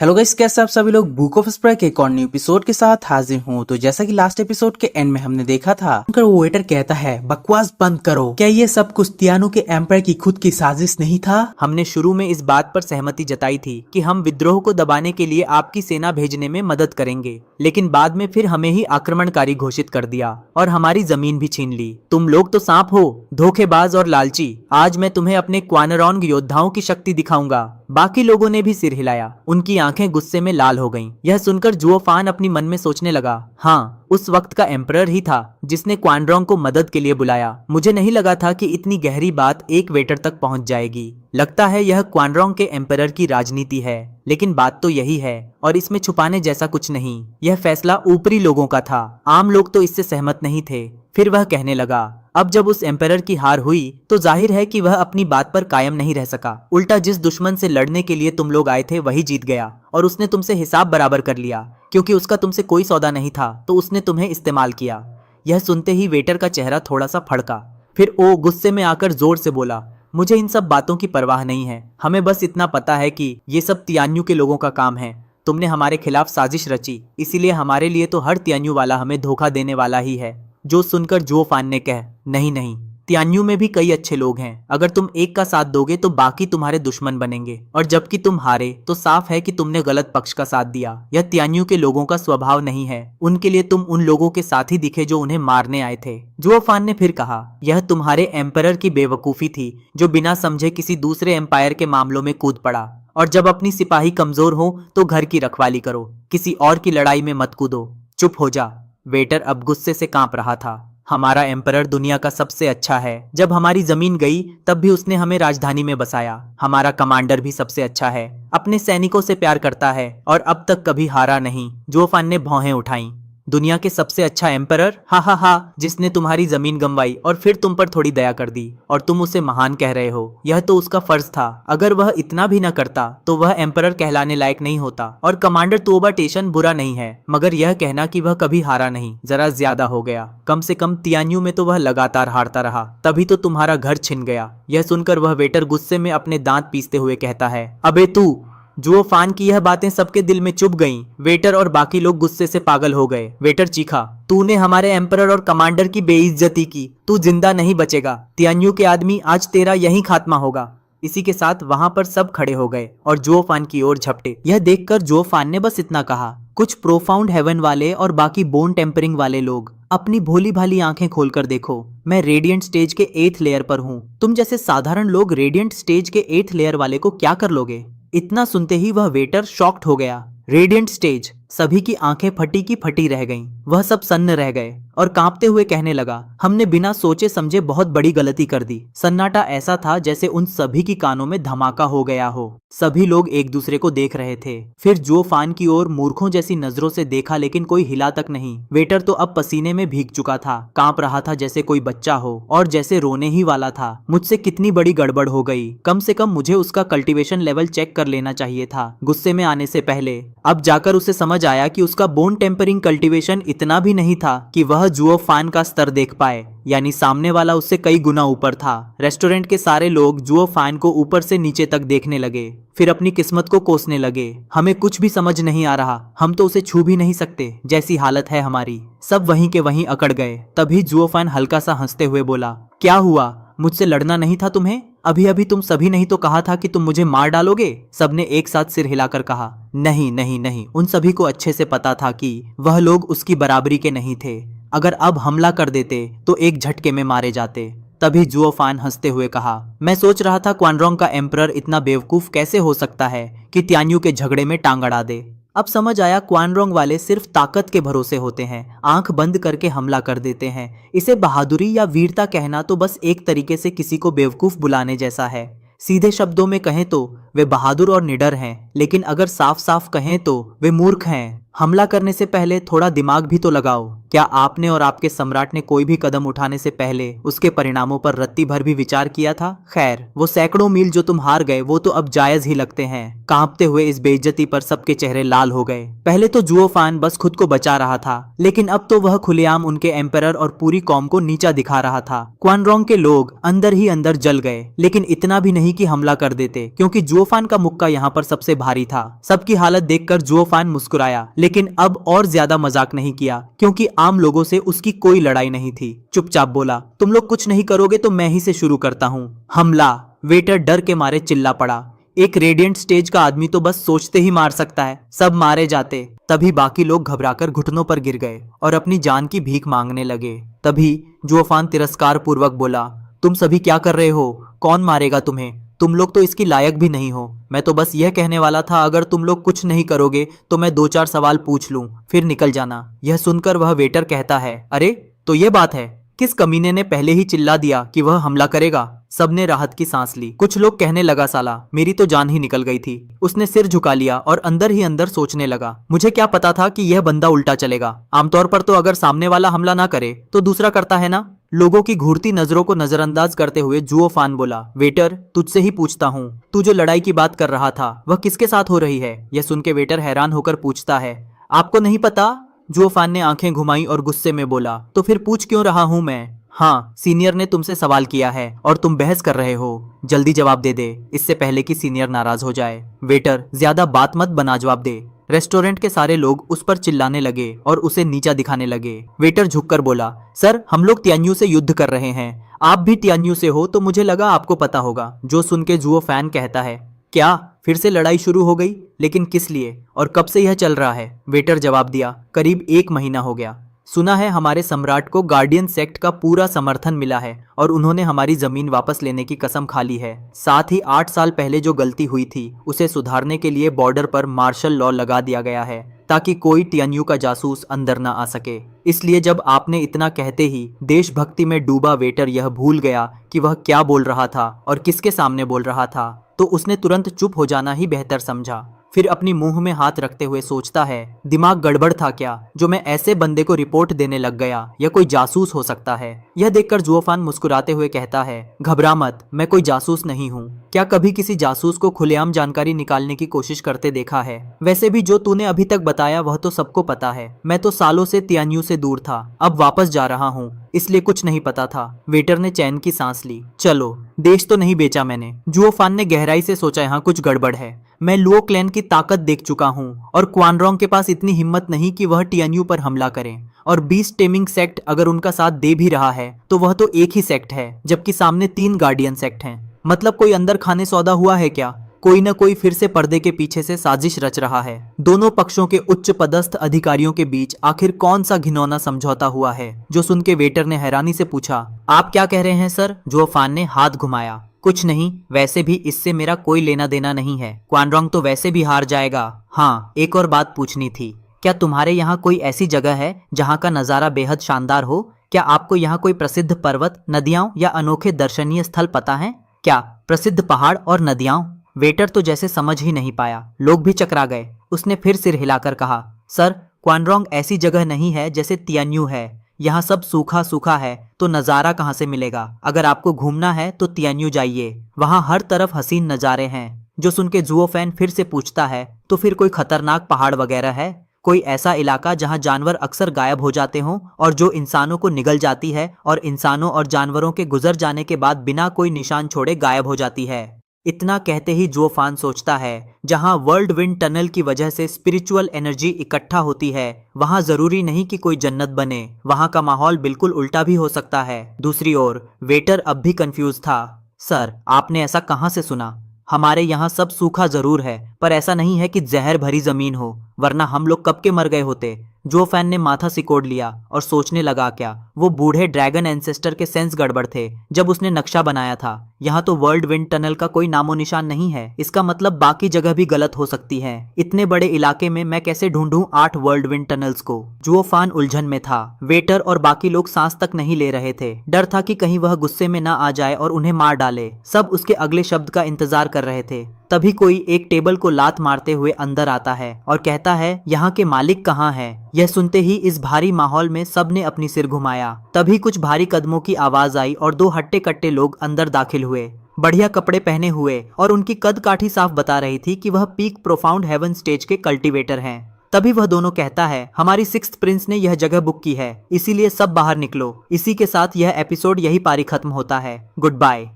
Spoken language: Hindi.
हेलो गाइस, कैसे आप सभी लोग बुक ऑफ स्प्राई के एक और न्यू एपिसोड के साथ हाजिर हूँ। तो जैसा कि लास्ट एपिसोड के एंड में हमने देखा था, वो वेटर कहता है बकवास बंद करो, क्या ये सब कुछ तियानु के एम्पायर की खुद की साजिश नहीं था? हमने शुरू में इस बात पर सहमति जताई थी कि हम विद्रोह को दबाने के लिए आपकी सेना भेजने में मदद करेंगे, लेकिन बाद में फिर हमें ही आक्रमणकारी घोषित कर दिया और हमारी जमीन भी छीन ली। तुम लोग तो सांप हो, धोखेबाज और लालची। आज मैं तुम्हें अपने क्वानरॉन्ग योद्धाओं की शक्ति दिखाऊंगा। बाकी लोगों ने भी सिर हिलाया, उनकी आंखें गुस्से में लाल हो गईं। यह सुनकर जुओ फान अपनी मन में सोचने लगा, हाँ, उस वक्त का एम्परर ही था जिसने क्वानरॉन्ग को मदद के लिए बुलाया। मुझे नहीं लगा था कि इतनी गहरी बात एक वेटर तक पहुंच जाएगी। लगता है यह क्वानरॉन्ग के एम्परर की राजनीति है, लेकिन बात तो यही है और इसमें छुपाने जैसा कुछ नहीं। यह फैसला ऊपरी लोगों का था, आम लोग तो इससे सहमत नहीं थे। फिर वह कहने लगा, अब जब उस एम्परर की हार हुई तो जाहिर है कि वह अपनी बात पर कायम नहीं रह सका। उल्टा जिस दुश्मन से लड़ने के लिए तुम लोग आए थे वही जीत गया और उसने तुमसे हिसाब बराबर कर लिया। क्योंकि उसका तुमसे कोई सौदा नहीं था तो उसने तुम्हें इस्तेमाल किया। यह सुनते ही वेटर का चेहरा थोड़ा सा फड़का। फिर वो गुस्से में आकर जोर से बोला, मुझे इन सब बातों की परवाह नहीं है। हमें बस इतना पता है कि ये सब तियान्यू के लोगों का काम है। तुमने हमारे खिलाफ साजिश रची, इसीलिए हमारे लिए तो हर तियान्यू वाला हमें धोखा देने वाला ही है। जो सुनकर जुओ फान ने कहा, नहीं नहीं, तियान्यू में भी कई अच्छे लोग हैं। अगर तुम एक का साथ दोगे तो बाकी तुम्हारे दुश्मन बनेंगे, और जबकि तुम हारे तो साफ है कि तुमने गलत पक्ष का साथ दिया। यह तियान्यू के लोगों का स्वभाव नहीं है। उनके लिए तुम उन लोगों के साथ ही दिखे जो उन्हें मारने आए थे। जुओ फान ने फिर कहा, यह तुम्हारे एम्परर की बेवकूफी थी जो बिना समझे किसी दूसरे एम्पायर के मामलों में कूद पड़ा। और जब अपनी सिपाही कमजोर हो तो घर की रखवाली करो, किसी और की लड़ाई में मत कूदो। चुप हो जा। वेटर अब गुस्से से कांप रहा था। हमारा एम्परर दुनिया का सबसे अच्छा है। जब हमारी जमीन गई तब भी उसने हमें राजधानी में बसाया। हमारा कमांडर भी सबसे अच्छा है, अपने सैनिकों से प्यार करता है और अब तक कभी हारा नहीं। जुओ फान ने भौहें उठाई। दुनिया के सबसे अच्छा एम्परर? हा हा हा, जिसने तुम्हारी जमीन गंवाई और फिर तुम पर थोड़ी दया कर दी और तुम उसे महान कह रहे हो। यह तो उसका फर्ज था। अगर वह इतना भी न करता तो वह एम्परर कहलाने लायक नहीं होता। और कमांडर तोबा टेशन बुरा नहीं है, मगर यह कहना कि वह कभी हारा नहीं जरा ज्यादा हो गया। कम से कम तियान्यू में तो वह लगातार हारता रहा, तभी तो तुम्हारा घर छिन गया। यह सुनकर वह वेटर गुस्से में अपने दांत पीसते हुए कहता है, अबे तू। जुओ फान की यह बातें सबके दिल में चुभ गईं। वेटर और बाकी लोग गुस्से से पागल हो गए। वेटर चीखा, तूने हमारे एम्परर और कमांडर की बेइज्जती की। तू जिंदा नहीं बचेगा। तियान्यू के आदमी, आज तेरा यही खात्मा होगा। इसी के साथ वहां पर सब खड़े हो गए और जुओ फान की ओर झपटे। यह देखकर जुओ फान ने बस इतना कहा, कुछ प्रोफाउंड हेवन वाले और बाकी बोन टेम्परिंग वाले लोग अपनी भोली भाली आंखें खोलकर देखो। मैं रेडिएंट स्टेज के 8th लेयर पर हूँ। तुम जैसे साधारण लोग रेडिएंट स्टेज के 8th लेयर वाले को क्या कर लोगे? इतना सुनते ही वह वेटर शॉक्ड हो गया। Radiant stage? सभी की आंखें फटी की फटी रह गईं। वह सब सन्न रह गए और कांपते हुए कहने लगा, हमने बिना सोचे समझे बहुत बड़ी गलती कर दी। सन्नाटा ऐसा था जैसे उन सभी की कानों में धमाका हो गया हो। सभी लोग एक दूसरे को देख रहे थे। फिर जुओ फान की ओर मूर्खों जैसी नजरों से देखा, लेकिन कोई हिला तक नहीं। वेटर तो अब पसीने में भीग चुका था, कांप रहा था जैसे कोई बच्चा हो और जैसे रोने ही वाला था। मुझसे कितनी बड़ी गड़बड़ हो गई। कम से कम मुझे उसका कल्टीवेशन लेवल चेक कर लेना चाहिए था गुस्से में आने से पहले। अब जाकर उसे समझ आया कि उसका बोन टेम्परिंग कल्टीवेशन इतना भी नहीं था कि वह जुओ फान का स्तर देख पाए, यानी सामने वाला उससे कई गुना ऊपर था। रेस्टोरेंट के सारे लोग जुओ फान को ऊपर से नीचे तक देखने लगे, फिर अपनी किस्मत को कोसने लगे। हमें कुछ भी समझ नहीं आ रहा, हम तो उसे छू भी नहीं सकते, जैसी हालत है हमारी। सब वहीं के वहीं अकड़ गए। तभी जुओ फान हल्का सा हंसते हुए बोला, क्या हुआ? मुझसे लड़ना नहीं था तुम्हें? अभी अभी तुम सभी नहीं तो कहा था कि तुम मुझे मार डालोगे? सबने एक साथ सिर हिलाकर कहा, नहीं नहीं नहीं। उन सभी को अच्छे से पता था कि वह लोग उसकी बराबरी के नहीं थे। अगर अब हमला कर देते तो एक झटके में मारे जाते। तभी जुओ फान हंसते हुए कहा, मैं सोच रहा था क्वानरॉन्ग का एम्परर इतना बेवकूफ कैसे हो सकता है कि तियान्यू के झगड़े में टांग अड़ा दे। अब समझ आया, क्वानरॉन्ग वाले सिर्फ ताकत के भरोसे होते हैं, आंख बंद करके हमला कर देते हैं। इसे बहादुरी या वीरता कहना तो बस एक तरीके से किसी को बेवकूफ बुलाने जैसा है। सीधे शब्दों में कहें तो वे बहादुर और निडर हैं, लेकिन अगर साफ साफ कहें तो वे मूर्ख हैं। हमला करने से पहले थोड़ा दिमाग भी तो लगाओ। क्या आपने और आपके सम्राट ने कोई भी कदम उठाने से पहले उसके परिणामों पर रत्ती भर भी विचार किया था? खैर, वो सैकड़ों मील जो तुम हार गए वो तो अब जायज ही लगते हैं। कांपते हुए इस बेइज्जती पर सबके चेहरे लाल हो गए। पहले तो जुओ फान बस खुद को बचा रहा था, लेकिन अब तो वह खुलेआम उनके एम्परर और पूरी कौम को नीचा दिखा रहा था। क्वानरॉन्ग के लोग अंदर ही अंदर जल गए, लेकिन इतना भी नहीं कि हमला कर देते, क्योंकि जुओ जुओफान का मुक्का यहाँ पर सबसे भारी था। सबकी हालत देखकर जुओफान मुस्कुराया, लेकिन अब और ज्यादा मजाक नहीं किया क्योंकि आम लोगों से उसकी कोई लड़ाई नहीं थी। चुपचाप बोला, तुम लोग कुछ नहीं करोगे तो मैं ही से शुरू करता हूँ। हमला। वेटर डर के मारे चिल्ला पड़ा। एक रेडिएंट स्टेज का आदमी तो बस सोचते ही मार सकता है। सब मारे जाते। तभी बाकी लोग घबराकर घुटनों पर गिर गए और अपनी जान की भीख मांगने लगे। तभी जुओफान तिरस्कार पूर्वक बोला, तुम सभी क्या कर रहे हो? कौन मारेगा तुम्हें? तुम लोग तो इसकी लायक भी नहीं हो। मैं तो बस यह कहने वाला था, अगर तुम लोग कुछ नहीं करोगे तो मैं 2-4 सवाल पूछ लूं, फिर निकल जाना। यह सुनकर वह वेटर कहता है, अरे तो ये बात है। किस कमीने ने पहले ही चिल्ला दिया कि वह हमला करेगा? सबने राहत की सांस ली। कुछ लोग कहने लगा, साला मेरी तो जान ही निकल गई थी। उसने सिर झुका लिया और अंदर ही अंदर सोचने लगा, मुझे क्या पता था कि यह बंदा उल्टा चलेगा। आमतौर पर तो अगर सामने वाला हमला ना करे तो दूसरा करता है ना। लोगों की घूरती नजरों को नजरअंदाज करते हुए जुओफान बोला, वेटर तुझसे ही पूछता हूँ, तू जो लड़ाई की बात कर रहा था वह किसके साथ हो रही है? यह सुन के वेटर हैरान होकर पूछता है, आपको नहीं पता? जुओफान ने आंखें घुमाई और गुस्से में बोला, तो फिर पूछ क्यों रहा हूँ मैं? हाँ, सीनियर ने तुमसे सवाल किया है और तुम बहस कर रहे हो। जल्दी जवाब दे दे, इससे पहले कि सीनियर नाराज हो जाए। वेटर, ज्यादा बात मत बना, जवाब दे। रेस्टोरेंट के सारे लोग उस पर चिल्लाने लगे और उसे नीचा दिखाने लगे। वेटर झुककर बोला, सर हम लोग तियान्यू से युद्ध कर रहे हैं। आप भी तियान्यू से हो तो मुझे लगा आपको पता होगा। जो सुन के जुओफान कहता है, क्या फिर से लड़ाई शुरू हो गई? लेकिन किस लिए और कब से यह चल रहा है? वेटर जवाब दिया, करीब 1 महीना हो गया। सुना है हमारे सम्राट को गार्डियन सेक्ट का पूरा समर्थन मिला है और उन्होंने हमारी जमीन वापस लेने की कसम खा ली है। साथ ही 8 साल पहले जो गलती हुई थी उसे सुधारने के लिए बॉर्डर पर मार्शल लॉ लगा दिया गया है ताकि कोई तियान्यू का जासूस अंदर न आ सके। इसलिए जब आपने इतना कहते ही देशभक्ति में डूबा वेटर यह भूल गया कि वह क्या बोल रहा था और किसके सामने बोल रहा था, तो उसने तुरंत चुप हो जाना ही बेहतर समझा। फिर अपनी मुंह में हाथ रखते हुए सोचता है, दिमाग गड़बड़ था क्या जो मैं ऐसे बंदे को रिपोर्ट देने लग गया? यह कोई जासूस हो सकता है। यह देखकर जुओफान मुस्कुराते हुए कहता है, घबरा मत, मैं कोई जासूस नहीं हूँ। क्या कभी किसी जासूस को खुलेआम जानकारी निकालने की कोशिश करते देखा है? वैसे भी जो तूने अभी तक बताया वह तो सबको पता है। मैं तो सालों से तियान्यू से दूर था, अब वापस जा रहा हूँ, इसलिए कुछ नहीं पता था। वेटर ने चैन की सांस ली। चलो, देश तो नहीं बेचा मैंने। जुओफान ने गहराई से सोचा, यहाँ कुछ गड़बड़ है। मैं लुओ क्लैन की ताकत देख चुका हूँ और क्वानरोंग के पास इतनी हिम्मत नहीं कि वह तियान्यू पर हमला करें। और बीस्ट टेमिंग सेक्ट अगर उनका साथ दे भी रहा है तो वह तो एक ही सेक्ट है, जबकि सामने 3 गार्डियन सेक्ट हैं। मतलब कोई अंदर खाने सौदा हुआ है क्या? कोई न कोई फिर से पर्दे के पीछे से साजिश रच रहा है। दोनों पक्षों के उच्च पदस्थ अधिकारियों के बीच आखिर कौन सा घिनौना समझौता हुआ है? जो सुन के वेटर ने हैरानी से पूछा, आप क्या कह रहे हैं सर? जुओफान ने हाथ घुमाया। कुछ नहीं, वैसे भी इससे मेरा कोई लेना देना नहीं है। क्वानरोंग तो वैसे भी हार जाएगा। हाँ, एक और बात पूछनी थी, क्या तुम्हारे यहाँ कोई ऐसी जगह है जहाँ का नज़ारा बेहद शानदार हो? क्या आपको यहाँ कोई प्रसिद्ध पर्वत, नदियाँ या अनोखे दर्शनीय स्थल पता है क्या? प्रसिद्ध पहाड़ और नदियाँ? वेटर तो जैसे समझ ही नहीं पाया। लोग भी चकरा गए। उसने फिर सिर हिलाकर कहा, सर क्वानरोंग ऐसी जगह नहीं है जैसे तियान्यू है। यहाँ सब सूखा सूखा है तो नज़ारा कहाँ से मिलेगा? अगर आपको घूमना है तो तियान्यू जाइए, वहाँ हर तरफ हसीन नज़ारे हैं। जो सुन के जुओफान फिर से पूछता है, तो फिर कोई खतरनाक पहाड़ वगैरह है? कोई ऐसा इलाका जहाँ जानवर अक्सर गायब हो जाते हों और जो इंसानों को निगल जाती है और इंसानों और जानवरों के गुजर जाने के बाद बिना कोई निशान छोड़े गायब हो जाती है? इतना कहते ही जुओफान सोचता है, जहां वर्ल्ड विंड टनल की वजह से स्पिरिचुअल एनर्जी इकट्ठा होती है वहां जरूरी नहीं कि कोई जन्नत बने। वहां का माहौल बिल्कुल उल्टा भी हो सकता है। दूसरी ओर वेटर अब भी कंफ्यूज था। सर आपने ऐसा कहां से सुना? हमारे यहाँ सब सूखा जरूर है, पर ऐसा नहीं है कि जहर भरी जमीन हो, वरना हम लोग कब के मर गए होते। जुओफान ने माथा सिकोड़ लिया और सोचने लगा, क्या वो बूढ़े ड्रैगन एंसेस्टर के सेंस गड़बड़ थे जब उसने नक्शा बनाया था? यहाँ तो वर्ल्ड विंड टनल का कोई नामो निशान नहीं है। इसका मतलब बाकी जगह भी गलत हो सकती है। इतने बड़े इलाके में मैं कैसे ढूंढूं 8 वर्ल्ड विंड टनल्स को? जुओफान उलझन में था। वेटर और बाकी लोग सांस तक नहीं ले रहे थे। डर था कि कहीं वह गुस्से में ना आ जाए और उन्हें मार डाले। सब उसके अगले शब्द का इंतजार कर रहे थे। तभी कोई एक टेबल को लात मारते हुए अंदर आता है और कहता है, यहाँ के मालिक कहाँ हैं? यह सुनते ही इस भारी माहौल में सबने अपनी सिर घुमाया। तभी कुछ भारी कदमों की आवाज आई और 2 हट्टे कट्टे लोग अंदर दाखिल हुए। बढ़िया कपड़े पहने हुए और उनकी कद काठी साफ बता रही थी कि वह पीक प्रोफाउंड हेवन स्टेज के कल्टीवेटर हैं। तभी वह दोनों कहता है, हमारी 6th प्रिंस ने यह जगह बुक की है, इसीलिए सब बाहर निकलो। इसी के साथ यह एपिसोड यही पारी खत्म होता है। Good bye.